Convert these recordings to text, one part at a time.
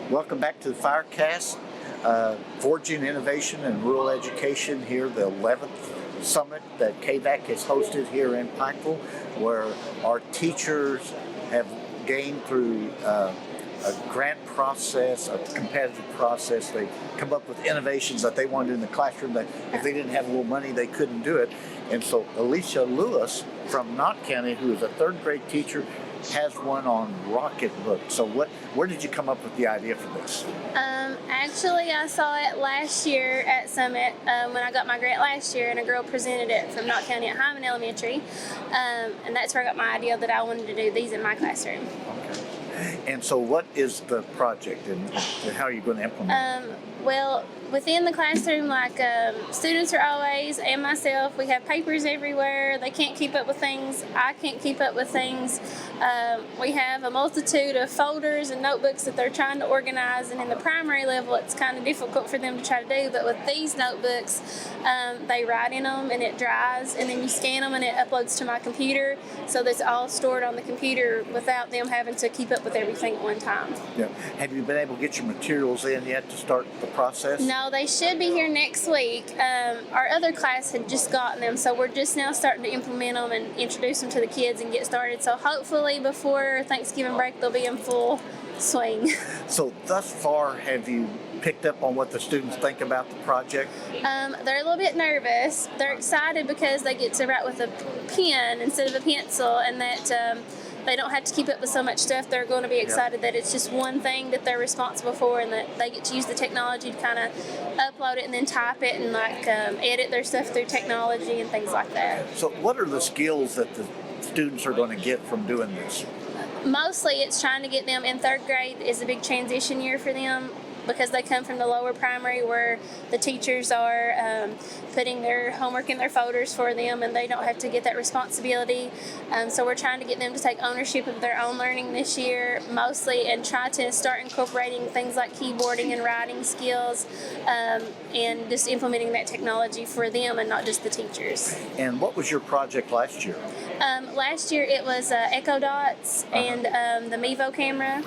Welcome back to the Firecast, Forging Innovation and Rural Education here, the 11th summit that KVAC has hosted here in Pikeville, where our teachers have gained through a grant process, a competitive process. They come up with innovations that they wanted in the classroom that if they didn't have a little money, they couldn't do it. And so Alyssa Louis from Knott County, who is a third grade teacher, has one on rocket book. So where did you come up with the idea for this? Actually, I saw it last year at Summit when I got my grant last year, and a girl presented it from Knott County at Hyman Elementary, and that's where I got my idea that I wanted to do these in my classroom. Okay. And so what is the project and how are you going to implement it? Well, within the classroom, like students are always, and myself, we have papers everywhere. They can't keep up with things. I can't keep up with things. We have a multitude of folders and notebooks that they're trying to organize, and in the primary level, it's kind of difficult for them to try to do. But with these notebooks, they write in them and it dries, and then you scan them and it uploads to my computer, so that's all stored on the computer without them having to keep up with everything at one time. Yeah. Have you been able to get your materials in yet to start the process? No, they should be here next week. Our other class had just gotten them, so we're just now starting to implement them and introduce them to the kids and get started. So hopefully before Thanksgiving break, they'll be in full swing. So thus far, have you picked up on what the students think about the project? They're a little bit nervous. They're excited because they get to write with a pen instead of a pencil, and that they don't have to keep up with so much stuff. They're going to be excited that it's just one thing that they're responsible for, and that they get to use the technology to kind of upload it and then type it and edit their stuff through technology and things like that. So what are the skills that the students are going to get from doing this? Mostly it's trying to get them in third grade is a big transition year for them, because they come from the lower primary where the teachers are putting their homework in their folders for them, and they don't have to get that responsibility. So we're trying to get them to take ownership of their own learning this year mostly, and try to start incorporating things like keyboarding and writing skills, and just implementing that technology for them and not just the teachers. And what was your project last year? Last year it was Echo Dots and the Mevo camera.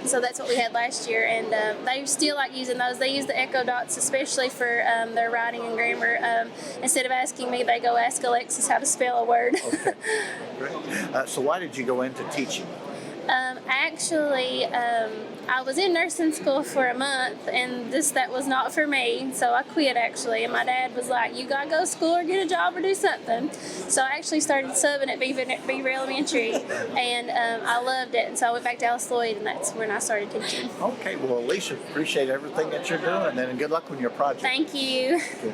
So that's what we had last year, and they still like using those. They use the Echo Dots especially for their writing and grammar. Instead of asking me, they go ask Alexis how to spell a word. Okay, great. So why did you go into teaching? Actually, I was in nursing school for a month, and that was not for me, so I quit actually. And my dad was like, "You gotta go to school or get a job or do something." So I actually started subbing at Beaver Elementary, and I loved it. And so I went back to Alyssa Louis, and that's when I started teaching. Okay, well, Alicia, appreciate everything that you're doing, and good luck with your project. Thank you. Good.